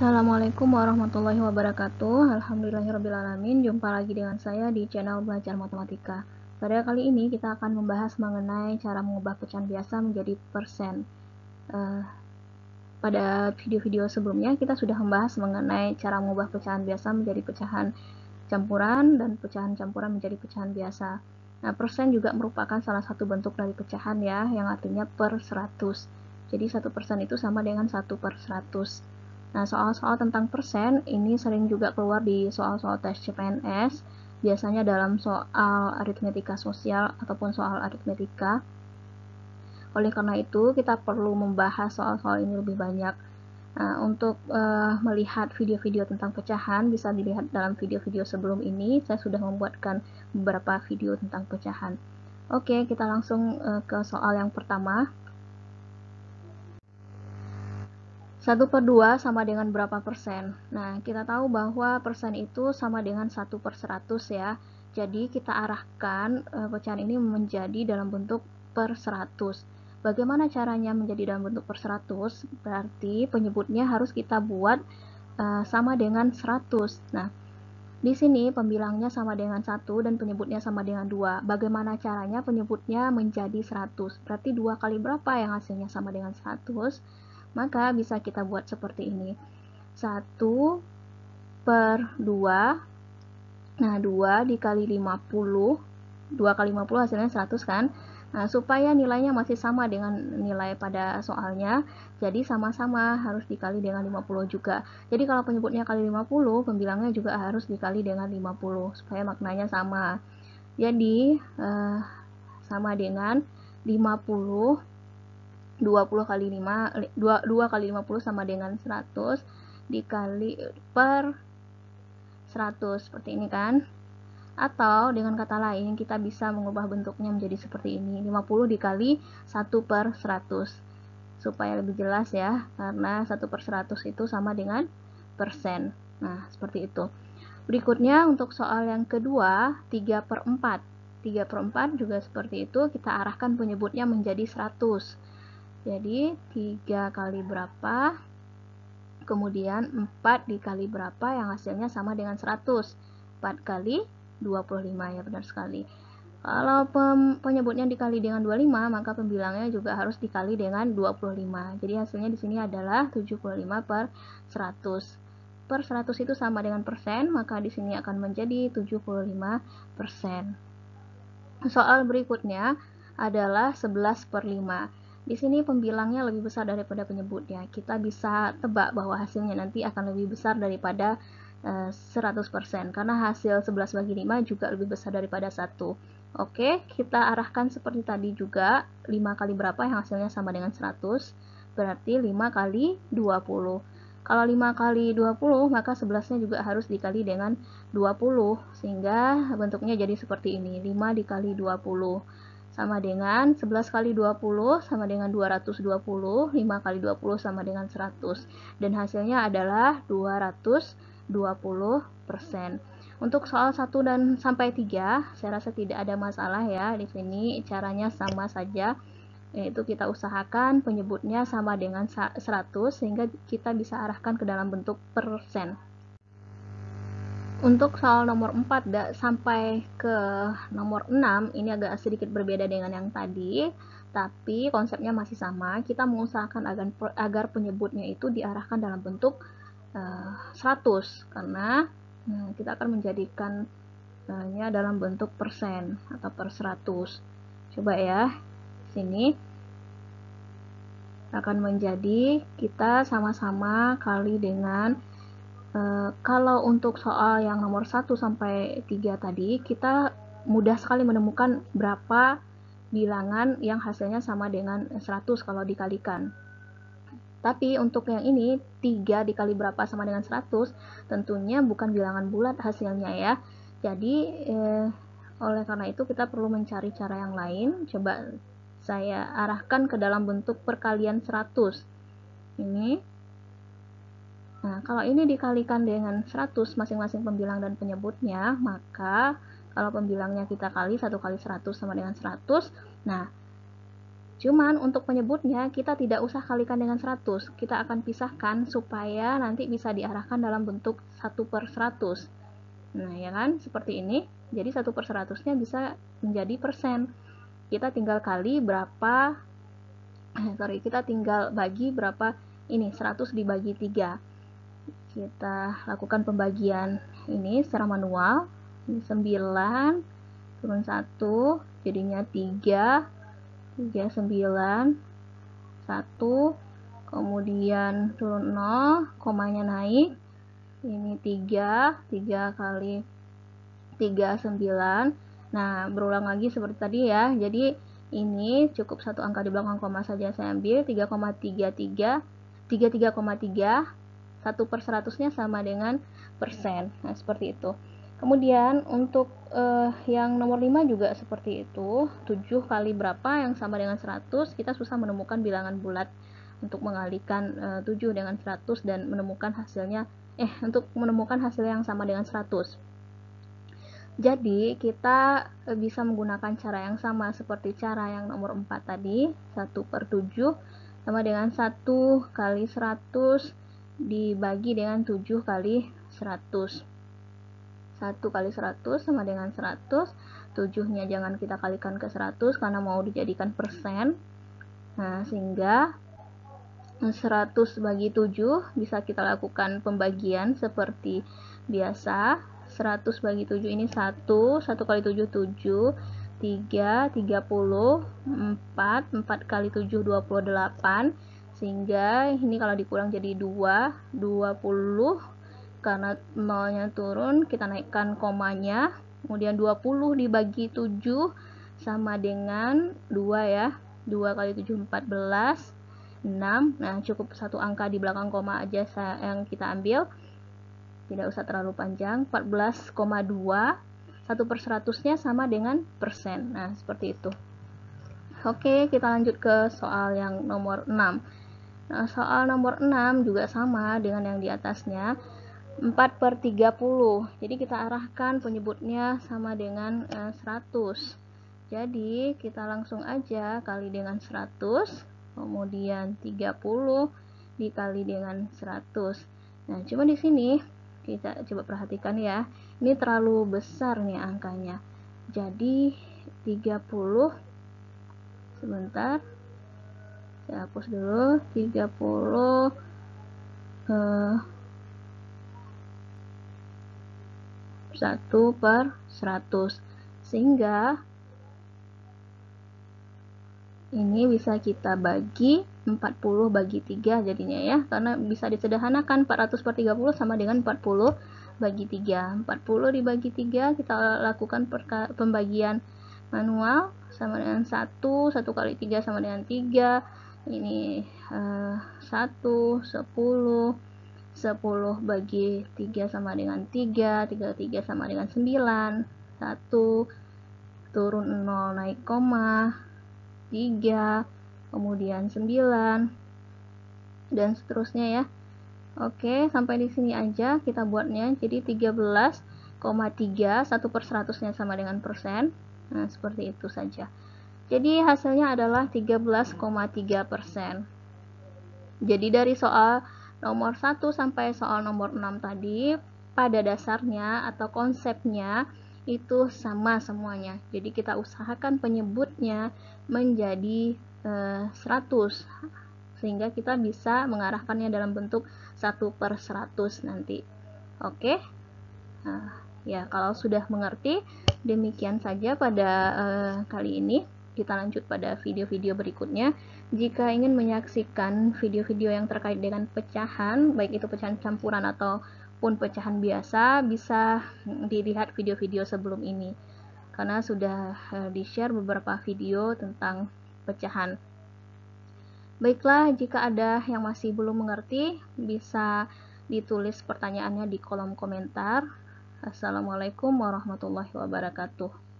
Assalamualaikum warahmatullahi wabarakatuh. Alhamdulillahirrabbilalamin. Jumpa lagi dengan saya di channel Belajar Matematika. Pada kali ini kita akan membahas mengenai cara mengubah pecahan biasa menjadi persen. Pada video-video sebelumnya kita sudah membahas mengenai cara mengubah pecahan biasa menjadi pecahan campuran dan pecahan campuran menjadi pecahan biasa. Nah, persen juga merupakan salah satu bentuk dari pecahan ya, yang artinya per 100. Jadi 1% itu sama dengan 1/100. Nah, soal-soal tentang persen ini sering juga keluar di soal-soal tes CPNS, biasanya dalam soal aritmetika sosial ataupun soal aritmetika. Oleh karena itu, kita perlu membahas soal-soal ini lebih banyak. Nah, untuk melihat video-video tentang pecahan, bisa dilihat dalam video-video sebelum ini. Saya sudah membuatkan beberapa video tentang pecahan. Oke, kita langsung ke soal yang pertama. 1/2 sama dengan berapa persen? Nah, kita tahu bahwa persen itu sama dengan 1/100 ya. Jadi, kita arahkan pecahan ini menjadi dalam bentuk per 100. Bagaimana caranya menjadi dalam bentuk per 100? Berarti penyebutnya harus kita buat sama dengan 100. Nah, di sini pembilangnya sama dengan 1 dan penyebutnya sama dengan 2. Bagaimana caranya penyebutnya menjadi 100? Berarti 2 kali berapa yang hasilnya sama dengan 100? Maka bisa kita buat seperti ini. 1/2. Nah, 2 dikali 50. 2 kali 50 hasilnya 100 kan? Nah, supaya nilainya masih sama dengan nilai pada soalnya, jadi sama-sama harus dikali dengan 50 juga. Jadi kalau penyebutnya kali 50, pembilangnya juga harus dikali dengan 50, supaya maknanya sama. Jadi, sama dengan 50, 20 kali 5, 2 kali 50 sama dengan 100, dikali per 100, seperti ini kan? Atau dengan kata lain, kita bisa mengubah bentuknya menjadi seperti ini, 50 dikali 1/100, supaya lebih jelas ya, karena 1/100 itu sama dengan persen. Nah, seperti itu. Berikutnya untuk soal yang kedua, 3/4. 3/4 juga seperti itu, kita arahkan penyebutnya menjadi 100. Jadi 3 kali berapa, kemudian 4 dikali berapa yang hasilnya sama dengan 100. 4 kali 25, ya benar sekali. Kalau penyebutnya dikali dengan 25, maka pembilangnya juga harus dikali dengan 25. Jadi hasilnya di sini adalah 75/100. Per 100 itu sama dengan persen, maka di sini akan menjadi 75%. Soal berikutnya adalah 11/5. Di sini pembilangnya lebih besar daripada penyebutnya. Kita bisa tebak bahwa hasilnya nanti akan lebih besar daripada 100%, karena hasil 11/5 juga lebih besar daripada 1. Oke, kita arahkan seperti tadi juga, 5 kali berapa yang hasilnya sama dengan 100, berarti 5 kali 20. Kalau 5 kali 20, maka 11-nya juga harus dikali dengan 20, sehingga bentuknya jadi seperti ini, 5 dikali 20. Sama dengan 11 kali 20 sama dengan 220, 5 kali 20 sama dengan 100, dan hasilnya adalah 220%. Untuk soal 1 dan sampai 3, saya rasa tidak ada masalah ya. Di sini caranya sama saja, yaitu kita usahakan penyebutnya sama dengan 100 sehingga kita bisa arahkan ke dalam bentuk persen. Untuk soal nomor 4 sampai ke nomor 6, ini agak sedikit berbeda dengan yang tadi, tapi konsepnya masih sama. Kita mengusahakan agar penyebutnya itu diarahkan dalam bentuk 100, karena kita akan menjadikannya dalam bentuk persen atau per 100. Coba ya, sini akan menjadi kita sama-sama kali dengan kalau untuk soal yang nomor 1 sampai 3 tadi, kita mudah sekali menemukan berapa bilangan yang hasilnya sama dengan 100 kalau dikalikan. Tapi untuk yang ini, 3 dikali berapa sama dengan 100, tentunya bukan bilangan bulat hasilnya ya. Jadi, oleh karena itu kita perlu mencari cara yang lain. Coba saya arahkan ke dalam bentuk perkalian 100. Ini. Nah, kalau ini dikalikan dengan 100 masing-masing pembilang dan penyebutnya, maka kalau pembilangnya kita kali 1 kali 100 sama dengan 100. Nah, Cuman untuk penyebutnya kita tidak usah kalikan dengan 100, kita akan pisahkan supaya nanti bisa diarahkan dalam bentuk 1/100. Nah ya kan, seperti ini. Jadi 1/100-nya bisa menjadi persen. Kita tinggal kali berapa, kita tinggal bagi berapa ini, 100 dibagi 3. Kita lakukan pembagian ini secara manual. Ini 9 turun 1 jadinya 3, 9 1, kemudian turun 0, komanya naik, ini 3 kali 3 9. Nah berulang lagi seperti tadi ya, jadi ini cukup satu angka di belakang koma saja saya ambil, 3,33, 33,3, 1/100-nya sama dengan persen. Nah seperti itu. Kemudian untuk yang nomor 5 juga seperti itu, 7 kali berapa yang sama dengan 100, kita susah menemukan bilangan bulat untuk mengalihkan 7 dengan 100 dan menemukan hasilnya, untuk menemukan hasil yang sama dengan 100. Jadi kita bisa menggunakan cara yang sama seperti cara yang nomor 4 tadi, 1/7 sama dengan 1 kali 100 dibagi dengan 7 kali 100. 1 kali 100 sama dengan 100, 7-nya jangan kita kalikan ke 100 karena mau dijadikan persen. Nah, sehingga 100 bagi 7 bisa kita lakukan pembagian seperti biasa. 100 bagi 7 ini 1 kali 7 7, 3 30, 4 kali 7 28, sehingga ini kalau dikurang jadi 2 20. Karena nolnya turun, kita naikkan komanya, kemudian 20 dibagi 7 sama dengan 2 ya, 2 kali 7 14, 6. Nah cukup satu angka di belakang koma aja yang kita ambil, tidak usah terlalu panjang. 14,2, 1/100-nya sama dengan persen. Nah seperti itu. Oke, kita lanjut ke soal yang nomor 6. Nah soal nomor 6 juga sama dengan yang di atasnya, 4/30. Jadi kita arahkan penyebutnya sama dengan 100. Jadi kita langsung aja kali dengan 100, kemudian 30 dikali dengan 100. Nah, cuma di sini kita coba perhatikan ya. Ini terlalu besar nih angkanya. Jadi 30, sebentar. Saya hapus dulu, 30 1/100, sehingga ini bisa kita bagi 40 bagi 3 jadinya ya, karena bisa disederhanakan 400/30 sama dengan 40 bagi 3. 40 dibagi 3 kita lakukan pembagian manual, sama dengan 1 kali 3 sama dengan 3, ini 1 10 bagi 3 sama dengan 3, 3 sama dengan 9, 1 turun 0 naik koma, 3, kemudian 9, dan seterusnya ya. Oke, sampai di sini aja kita buatnya. Jadi 13,3, 1/100-nya sama dengan persen. Nah seperti itu saja. Jadi hasilnya adalah 13,3%. Jadi dari soal nomor 1 sampai soal nomor 6 tadi, pada dasarnya atau konsepnya itu sama semuanya. Jadi kita usahakan penyebutnya menjadi 100, sehingga kita bisa mengarahkannya dalam bentuk 1/100 nanti. Oke. Nah, ya kalau sudah mengerti, demikian saja pada kali ini. Kita lanjut pada video-video berikutnya. Jika ingin menyaksikan video-video yang terkait dengan pecahan, baik itu pecahan campuran ataupun pecahan biasa, bisa dilihat video-video sebelum ini, karena sudah di-share beberapa video tentang pecahan. Baiklah, jika ada yang masih belum mengerti, bisa ditulis pertanyaannya di kolom komentar. Assalamualaikum warahmatullahi wabarakatuh.